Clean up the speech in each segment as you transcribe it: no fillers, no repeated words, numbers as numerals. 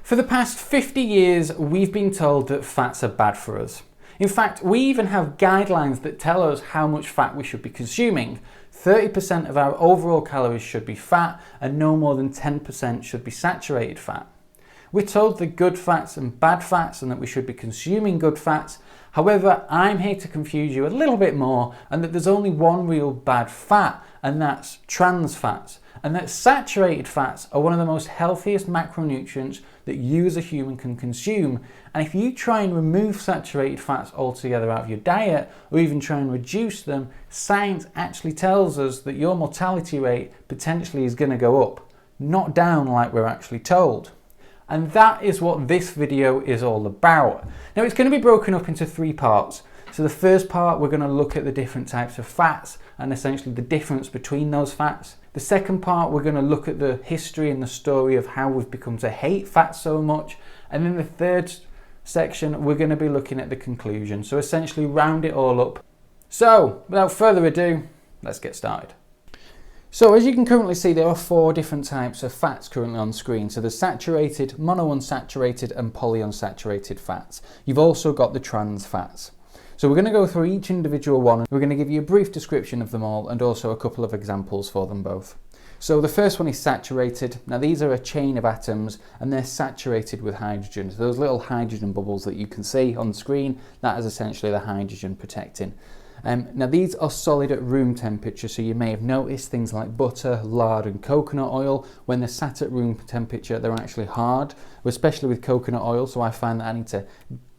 For the past 50 years, we've been told that fats are bad for us. In fact, we even have guidelines that tell us how much fat we should be consuming. 30% of our overall calories should be fat, and no more than 10% should be saturated fat. We're told the good fats and bad fats and that we should be consuming good fats. However, I'm here to confuse you a little bit more, and that there's only one real bad fat, and that's trans fats. And that saturated fats are one of the most healthiest macronutrients that you as a human can consume. And if you try and remove saturated fats altogether out of your diet, or even try and reduce them, science actually tells us that your mortality rate potentially is going to go up, not down like we're actually told. And that is what this video is all about. Now, it's going to be broken up into 3 parts. So the first part, we're going to look at the different types of fats and essentially the difference between those fats. The second part, we're going to look at the history and the story of how we've become to hate fat so much. And then the third section, we're going to be looking at the conclusion. So essentially round it all up. So without further ado, let's get started. So as you can currently see, there are 4 different types of fats currently on screen. So there's saturated, monounsaturated and polyunsaturated fats. You've also got the trans fats. So we're going to go through each individual one. We're going to give you a brief description of them all and also a couple of examples for them both. So the first one is saturated. Now these are a chain of atoms and they're saturated with hydrogen. So those little hydrogen bubbles that you can see on the screen, that is essentially the hydrogen protecting. Now these are solid at room temperature, so you may have noticed things like butter, lard and coconut oil. When they're sat at room temperature, they're actually hard, especially with coconut oil, so I find that I need to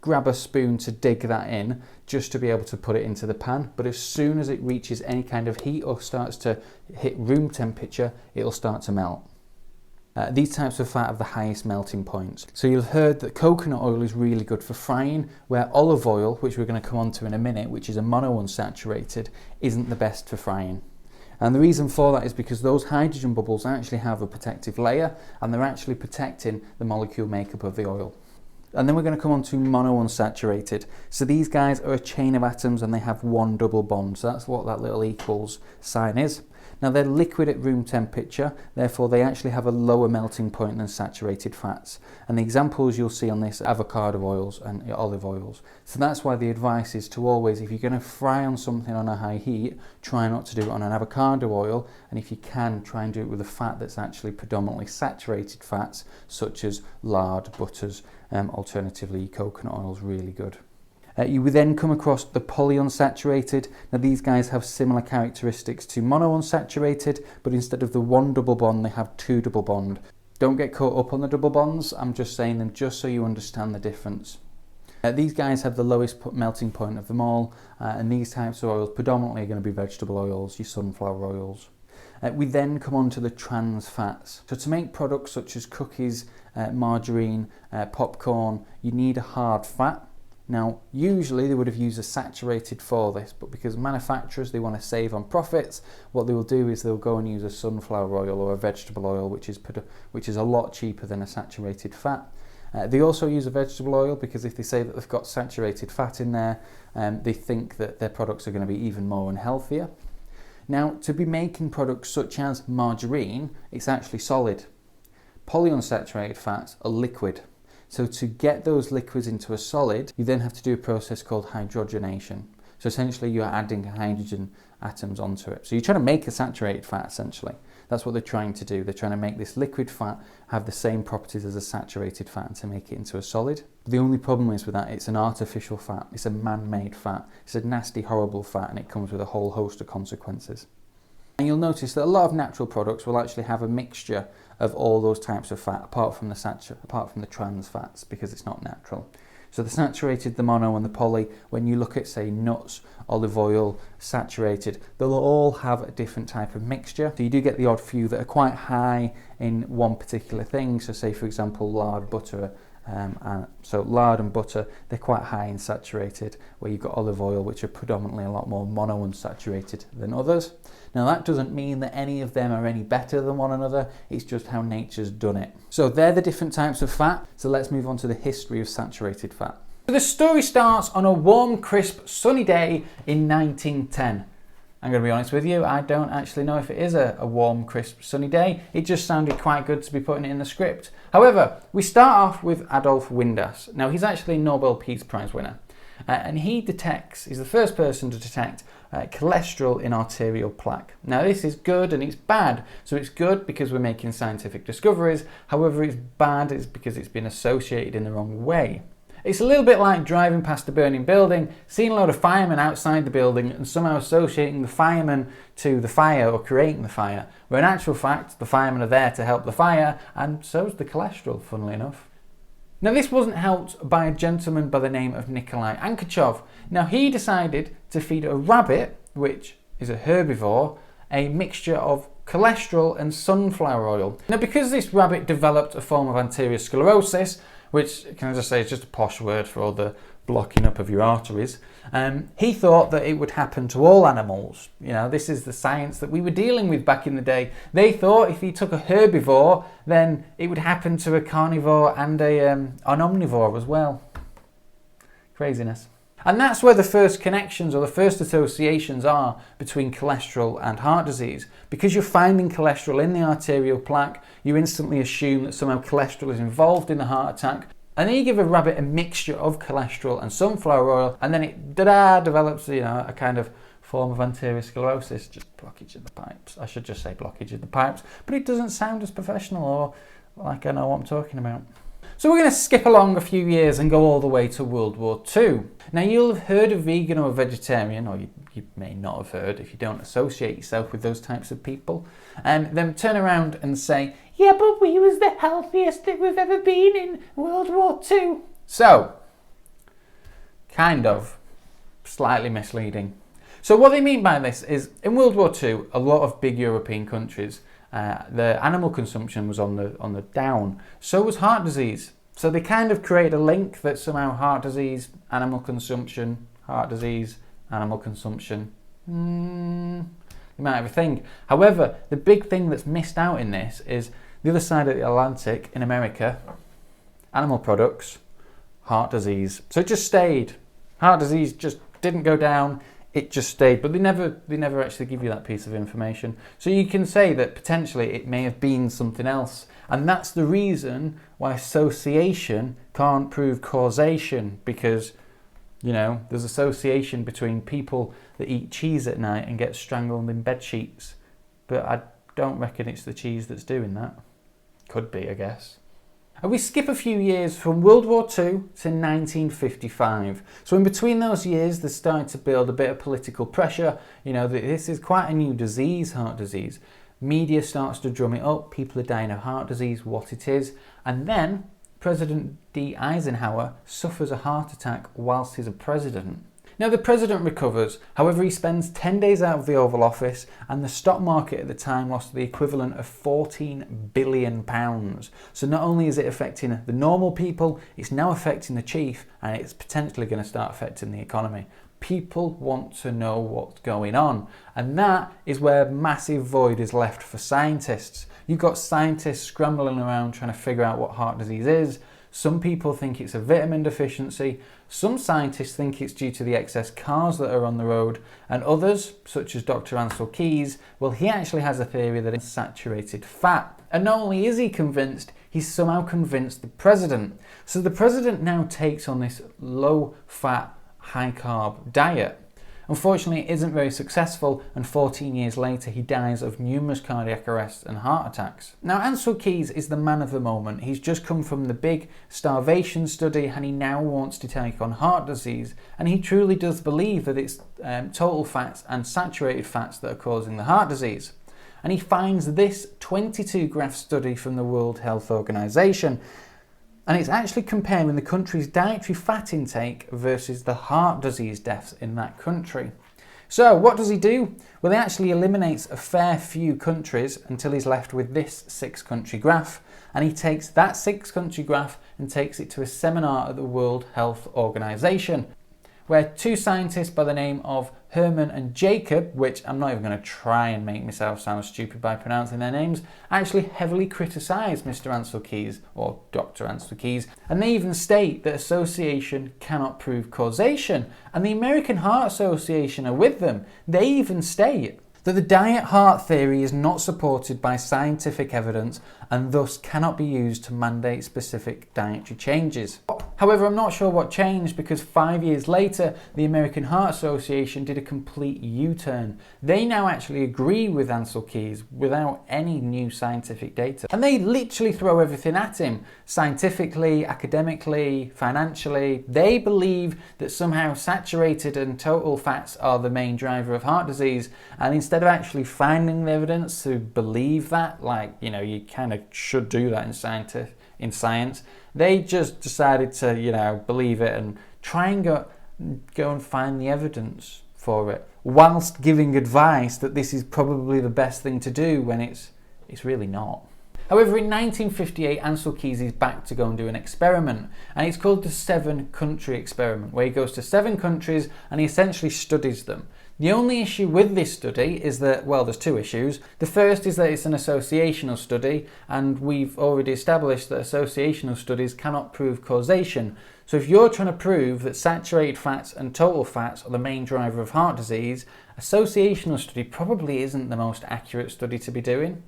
grab a spoon to dig that in just to be able to put it into the pan. But as soon as it reaches any kind of heat or starts to hit room temperature, it'll start to melt. These types of fat have the highest melting points. So you've heard that coconut oil is really good for frying, where olive oil, which we're going to come on to in a minute, which is a monounsaturated, isn't the best for frying. And the reason for that is because those hydrogen bubbles actually have a protective layer and they're actually protecting the molecule makeup of the oil. And then we're going to come on to monounsaturated. So these guys are a chain of atoms and they have 1 double bond. So that's what that little equals sign is. Now they're liquid at room temperature, therefore they actually have a lower melting point than saturated fats. And the examples you'll see on this are avocado oils and olive oils. So that's why the advice is to always, if you're going to fry on something on a high heat, try not to do it on an avocado oil. And if you can, try and do it with a fat that's actually predominantly saturated fats, such as lard, butters, alternatively coconut oil is really good. You would then come across the polyunsaturated. Now these guys have similar characteristics to monounsaturated, but instead of the 1 double bond, they have 2 double bond. Don't get caught up on the double bonds, I'm just saying them just so you understand the difference. These guys have the lowest melting point of them all, and these types of oils predominantly are going to be vegetable oils, your sunflower oils. We then come on to the trans fats. So to make products such as cookies, margarine, popcorn, you need a hard fat. Now, usually they would have used a saturated for this, but because manufacturers, they want to save on profits, what they will do is they'll go and use a sunflower oil or a vegetable oil, which is a lot cheaper than a saturated fat. They also use a vegetable oil because if they say that they've got saturated fat in there, they think that their products are going to be even more unhealthier. Now, to be making products such as margarine, it's actually solid. Polyunsaturated fats are liquid. So to get those liquids into a solid, you then have to do a process called hydrogenation. So essentially you're adding hydrogen atoms onto it. So you're trying to make a saturated fat essentially. That's what they're trying to do. They're trying to make this liquid fat have the same properties as a saturated fat and to make it into a solid. The only problem is with that, it's an artificial fat. It's a man-made fat. It's a nasty, horrible fat and it comes with a whole host of consequences. And you'll notice that a lot of natural products will actually have a mixture of all those types of fat, apart from the trans fats, because it's not natural. So the saturated, the mono and the poly, when you look at say nuts, olive oil, saturated, they'll all have a different type of mixture. So you do get the odd few that are quite high in one particular thing. So say for example lard, butter, so lard and butter, they're quite high in saturated, where you've got olive oil, which are predominantly a lot more monounsaturated than others. Now that doesn't mean that any of them are any better than one another, it's just how nature's done it. So they're the different types of fat, so let's move on to the history of saturated fat. So the story starts on a warm, crisp, sunny day in 1910. I'm going to be honest with you, I don't actually know if it is a warm, crisp, sunny day. It just sounded quite good to be putting it in the script. However, we start off with Adolf Windass. Now, he's actually a Nobel Peace Prize winner. And he's the first person to detect cholesterol in arterial plaque. Now, this is good and it's bad. So it's good because we're making scientific discoveries. However, it's bad because it's been associated in the wrong way. It's a little bit like driving past a burning building, seeing a load of firemen outside the building and somehow associating the firemen to the fire or creating the fire, where in actual fact the firemen are there to help the fire, and so's the cholesterol, funnily enough. Now, this wasn't helped by a gentleman by the name of Nikolai Ankachov. Now, he decided to feed a rabbit, which is a herbivore, a mixture of cholesterol and sunflower oil. Now, because this rabbit developed a form of anterior sclerosis, which, can I just say, is just a posh word for all the blocking up of your arteries, he thought that it would happen to all animals. You know, this is the science that we were dealing with back in the day. They thought if he took a herbivore, then it would happen to a carnivore and an omnivore as well. Craziness. And that's where the first connections or the first associations are between cholesterol and heart disease. Because you're finding cholesterol in the arterial plaque, you instantly assume that somehow cholesterol is involved in the heart attack. And then you give a rabbit a mixture of cholesterol and sunflower oil, and then it develops, a kind of form of anterior sclerosis, just blockage in the pipes. I should just say blockage in the pipes, but it doesn't sound as professional or like I know what I'm talking about. So we're going to skip along a few years and go all the way to World War II. Now, you'll have heard of vegan or vegetarian, or you may not have heard if you don't associate yourself with those types of people, and then turn around and say, yeah, but we was the healthiest that we've ever been in World War II. So, kind of, slightly misleading. So what they mean by this is, in World War II, a lot of big European countries, the animal consumption was on the down. So was heart disease. So they kind of created a link that somehow heart disease, animal consumption, heart disease, animal consumption. You might have a thing. However, the big thing that's missed out in this is the other side of the Atlantic in America, animal products, heart disease. So it just stayed. Heart disease just didn't go down. It just stayed, but they never actually give you that piece of information. So you can say that potentially it may have been something else. And that's the reason why association can't prove causation, because, there's association between people that eat cheese at night and get strangled in bed sheets. But I don't reckon it's the cheese that's doing that. Could be, I guess. And we skip a few years from World War II to 1955. So in between those years, they started to build a bit of political pressure. This is quite a new disease, heart disease. Media starts to drum it up. People are dying of heart disease, what it is. And then President D. Eisenhower suffers a heart attack whilst he's a president. Now, the president recovers, however, he spends 10 days out of the Oval Office, and the stock market at the time lost the equivalent of £14 billion. So not only is it affecting the normal people, it's now affecting the chief, and it's potentially going to start affecting the economy. People want to know what's going on, and that is where a massive void is left for scientists. You've got scientists scrambling around trying to figure out what heart disease is. Some people think it's a vitamin deficiency, some scientists think it's due to the excess cars that are on the road, and others, such as Dr. Ansel Keys, well, he actually has a theory that it's saturated fat. And not only is he convinced, he's somehow convinced the president. So the president now takes on this low-fat, high-carb diet. Unfortunately, it isn't very successful, and 14 years later he dies of numerous cardiac arrests and heart attacks. Now, Ansel Keys is the man of the moment. He's just come from the big starvation study, and he now wants to take on heart disease, and he truly does believe that it's total fats and saturated fats that are causing the heart disease. And he finds this 22-graph study from the World Health Organization, and it's actually comparing the country's dietary fat intake versus the heart disease deaths in that country. So what does he do? Well, he actually eliminates a fair few countries until he's left with this 6-country graph. And he takes that 6-country graph and takes it to a seminar at the World Health Organization, where two scientists by the name of Herman and Jacob, which I'm not even going to try and make myself sound stupid by pronouncing their names, actually heavily criticised Mr. Ancel Keys, or Dr. Ancel Keys, and they even state that association cannot prove causation, and the American Heart Association are with them. They even state that the diet heart theory is not supported by scientific evidence and thus cannot be used to mandate specific dietary changes. However, I'm not sure what changed, because 5 years later, the American Heart Association did a complete U-turn. They now actually agree with Ancel Keys without any new scientific data. And they literally throw everything at him, scientifically, academically, financially. They believe that somehow saturated and total fats are the main driver of heart disease, and instead of actually finding the evidence to believe that, like, you know, you kind of should do that in science, they just decided to, you know, believe it and try and go and find the evidence for it, whilst giving advice that this is probably the best thing to do when it's really not. However, in 1958, Ancel Keys is back to go and do an experiment, and it's called the 7-country experiment, where he goes to 7 countries and he essentially studies them. The only issue with this study is that, well, there's 2 issues. The first is that it's an associational study, and we've already established that associational studies cannot prove causation. So if you're trying to prove that saturated fats and total fats are the main driver of heart disease, associational study probably isn't the most accurate study to be doing.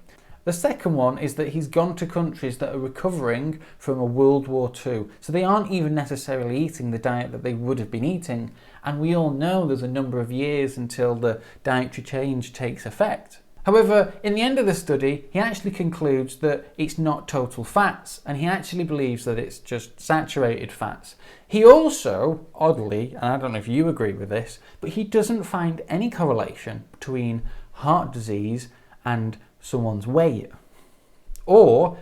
The second one is that he's gone to countries that are recovering from a World War II, so they aren't even necessarily eating the diet that they would have been eating, and we all know there's a number of years until the dietary change takes effect. However, in the end of the study, he actually concludes that it's not total fats, and he actually believes that it's just saturated fats. He also, oddly, and I don't know if you agree with this, but he doesn't find any correlation between heart disease and someone's weight. You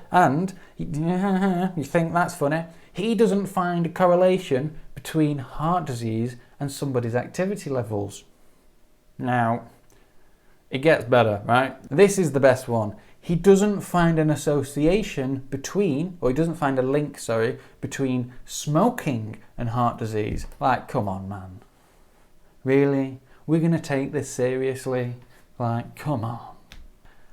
think that's funny, he doesn't find a correlation between heart disease and somebody's activity levels. Now, it gets better, right? This is the best one. He doesn't find an association between, or he doesn't find a link, between smoking and heart disease. Like, come on, man. Really? We're going to take this seriously? Like, come on.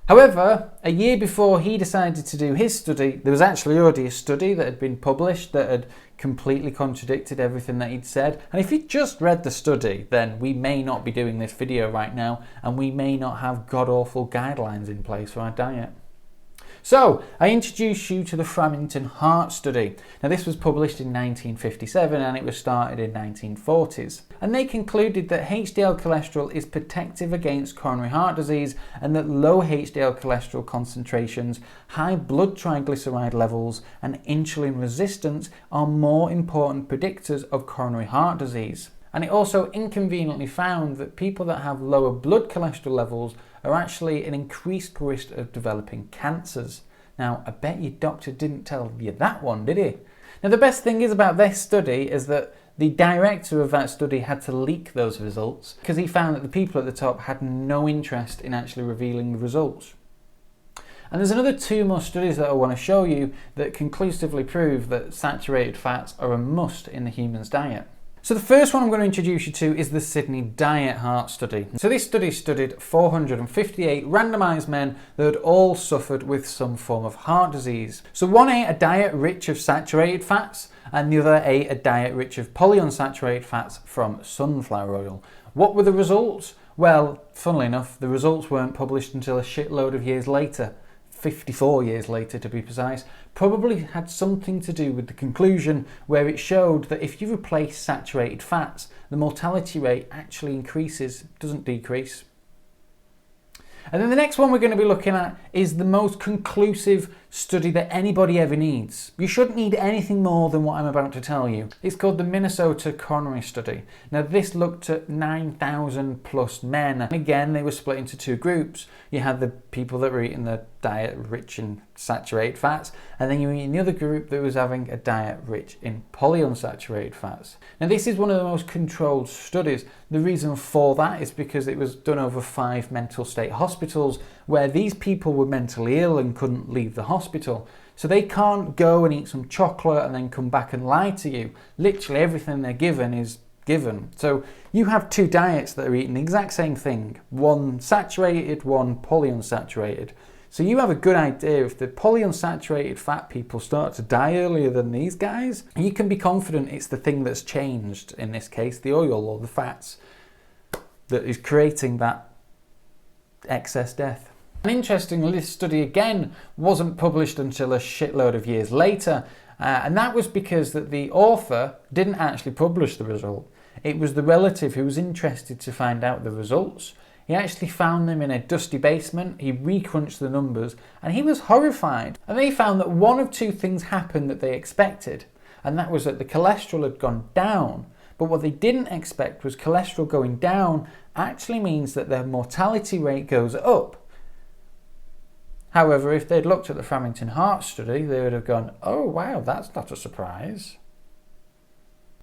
However, a year before he decided to do his study, there was actually already a study that had been published that had completely contradicted everything that he'd said. And if you'd just read the study, then we may not be doing this video right now, and we may not have god-awful guidelines in place for our diet. So, I introduce you to the Framingham Heart Study. Now, this was published in 1957 and it was started in 1940s. And they concluded that HDL cholesterol is protective against coronary heart disease, and that low HDL cholesterol concentrations, high blood triglyceride levels and insulin resistance are more important predictors of coronary heart disease. And it also inconveniently found that people that have lower blood cholesterol levels are actually an increased risk of developing cancers. Now, I bet your doctor didn't tell you that one, did he? Now, the best thing is about this study is that the director of that study had to leak those results because he found that the people at the top had no interest in actually revealing the results. And there's another 2 more studies that I want to show you that conclusively prove that saturated fats are a must in the human's diet. So the first one I'm going to introduce you to is the Sydney Diet Heart Study. So this study studied 458 randomised men that had all suffered with some form of heart disease. So one ate a diet rich of saturated fats and the other ate a diet rich of polyunsaturated fats from sunflower oil. What were the results? Well, funnily enough, the results weren't published until a shitload of years later. 54 years later to be precise, probably had something to do with the conclusion where it showed that if you replace saturated fats, the mortality rate actually increases, doesn't decrease. And then the next one we're going to be looking at is the most conclusive study that anybody ever needs. You shouldn't need anything more than what I'm about to tell you. It's called the Minnesota Coronary Study. Now, this looked at 9,000 plus men. And again, they were split into 2 groups. You had the people that were eating the diet rich in saturated fats, and then you eat in the other group that was having a diet rich in polyunsaturated fats. Now, this is one of the most controlled studies. The reason for that is because it was done over 5 mental state hospitals where these people were mentally ill and couldn't leave the hospital. So they can't go and eat some chocolate and then come back and lie to you. Literally everything they're given is given. So you have two diets that are eating the exact same thing, one saturated, one polyunsaturated. So you have a good idea if the polyunsaturated fat people start to die earlier than these guys, you can be confident it's the thing that's changed, in this case, the oil or the fats, that is creating that excess death. And interestingly, this study again wasn't published until a shitload of years later, and that was because that the author didn't actually publish the result. It was the relative who was interested to find out the results. He actually found them in a dusty basement, he recrunched the numbers, and he was horrified. And they found that one of two things happened that they expected, and that was that the cholesterol had gone down. But what they didn't expect was cholesterol going down actually means that their mortality rate goes up. However, if they'd looked at the Framingham Heart study, they would have gone, oh wow, that's not a surprise.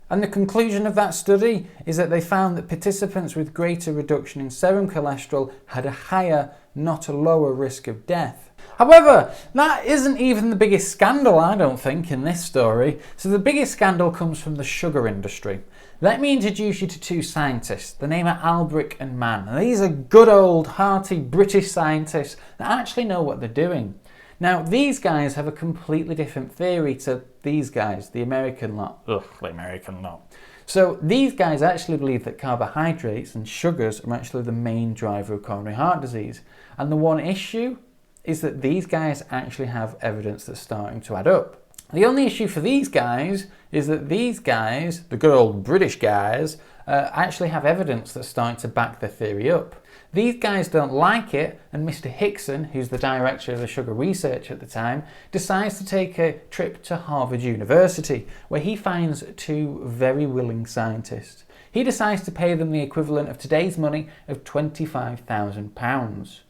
And the conclusion of that study is that they found that participants with greater reduction in serum cholesterol had a higher, not a lower risk of death. However, that isn't even the biggest scandal, I don't think, in this story. So the biggest scandal comes from the sugar industry. Let me introduce you to two scientists. The name are Albrick and Mann. And these are good old, hearty British scientists that actually know what they're doing. Now, these guys have a completely different theory to these guys, the American lot. Ugh, the American lot. So these guys actually believe that carbohydrates and sugars are actually the main driver of coronary heart disease. And the one issue is that these guys actually have evidence that's starting to add up. The only issue for these guys is that these guys, the good old British guys, actually have evidence that's starting to back their theory up. These guys don't like it, and Mr. Hickson, who's the director of the sugar research at the time, decides to take a trip to Harvard University, where he finds two very willing scientists. He decides to pay them the equivalent of today's money of £25,000.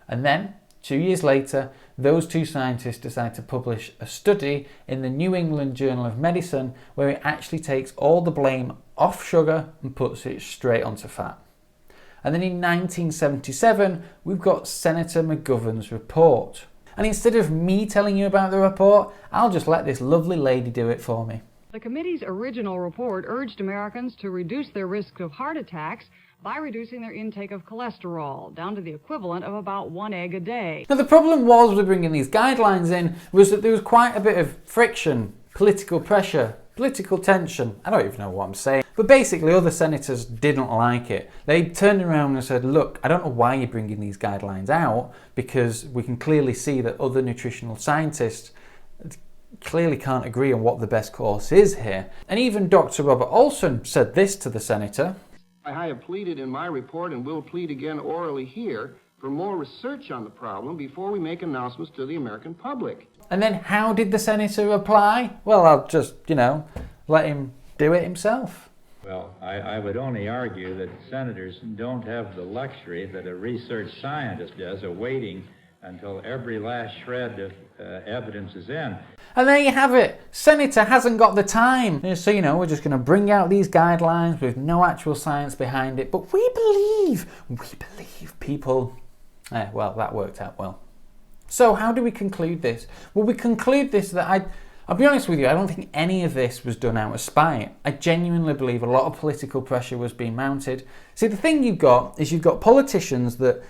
And then, 2 years later, those two scientists decide to publish a study in the New England Journal of Medicine where it actually takes all the blame off sugar and puts it straight onto fat. And then in 1977, we've got Senator McGovern's report. And instead of me telling you about the report, I'll just let this lovely lady do it for me. The committee's original report urged Americans to reduce their risk of heart attacks by reducing their intake of cholesterol down to the equivalent of about 1 egg a day. Now the problem was with bringing these guidelines in was that there was quite a bit of friction, political pressure, political tension. I don't even know what I'm saying. But basically other senators didn't like it. They turned around and said, look, I don't know why you're bringing these guidelines out, because we can clearly see that other nutritional scientists clearly can't agree on what the best course is here. And even Dr. Robert Olson said this to the senator. I have pleaded in my report and will plead again orally here for more research on the problem before we make announcements to the American public. And then how did the senator reply? Well, I'll just, let him do it himself. Well, I would only argue that senators don't have the luxury that a research scientist does of waiting until every last shred of evidence is in. And there you have it. Senator hasn't got the time. So, we're just going to bring out these guidelines with no actual science behind it. But we believe people. Well, that worked out well. So how do we conclude this? Well, we conclude this that I'll be honest with you, I don't think any of this was done out of spite. I genuinely believe a lot of political pressure was being mounted. See, the thing you've got politicians that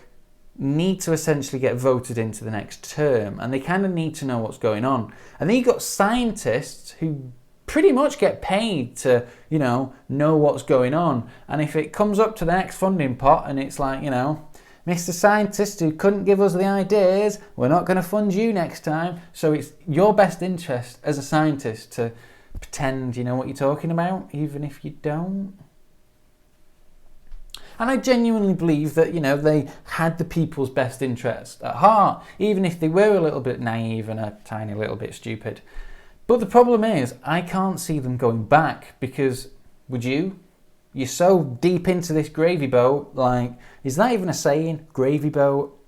need to essentially get voted into the next term, and they kind of need to know what's going on. And then you've got scientists who pretty much get paid to, know what's going on. And if it comes up to the next funding pot and it's like, Mr. Scientist who couldn't give us the ideas, we're not going to fund you next time. So it's your best interest as a scientist to pretend you know what you're talking about, even if you don't. And I genuinely believe that, they had the people's best interest at heart, even if they were a little bit naive and a tiny little bit stupid. But the problem is, I can't see them going back, because, would you? You're so deep into this gravy boat, is that even a saying? Gravy boat?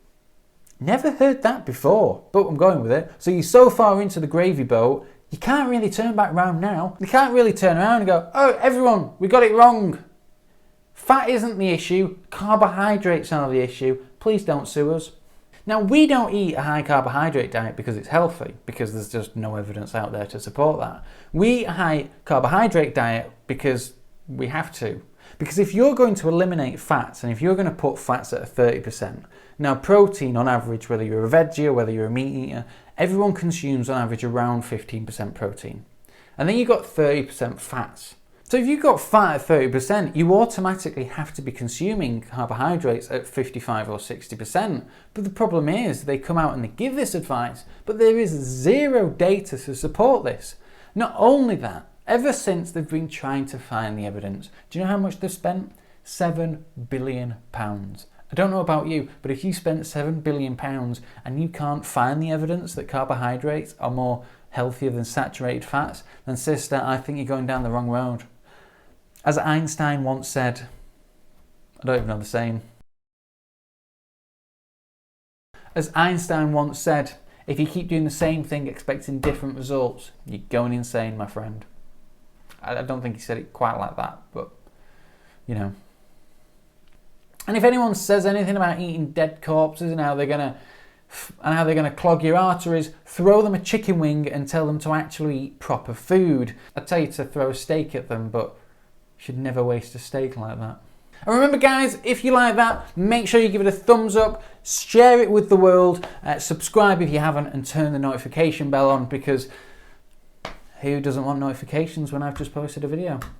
Never heard that before, but I'm going with it. So you're so far into the gravy boat, you can't really turn back round now. You can't really turn around and go, oh, everyone, we got it wrong. Fat isn't the issue, carbohydrates are the issue, please don't sue us. Now, we don't eat a high carbohydrate diet because it's healthy, because there's just no evidence out there to support that. We eat a high carbohydrate diet because We have to. Because if you're going to eliminate fats and if you're going to put fats at a 30%, now protein on average, whether you're a veggie or whether you're a meat eater, everyone consumes on average around 15% protein. And then you've got 30% fats. So if you've got fat at 30%, you automatically have to be consuming carbohydrates at 55 or 60%. But the problem is they come out and they give this advice, but there is zero data to support this. Not only that, ever since they've been trying to find the evidence, do you know how much they've spent? £7 billion. I don't know about you, but if you spent £7 billion and you can't find the evidence that carbohydrates are more healthier than saturated fats, then sister, I think you're going down the wrong road. As Einstein once said, I don't even know the saying. As Einstein once said, if you keep doing the same thing expecting different results, you're going insane, my friend. I don't think he said it quite like that, but, you know. And if anyone says anything about eating dead corpses and how they're going to clog your arteries, throw them a chicken wing and tell them to actually eat proper food. I tell you to throw a steak at them, but you should never waste a steak like that. And remember guys, if you like that, make sure you give it a thumbs up, share it with the world, subscribe if you haven't, and turn the notification bell on, because who doesn't want notifications when I've just posted a video?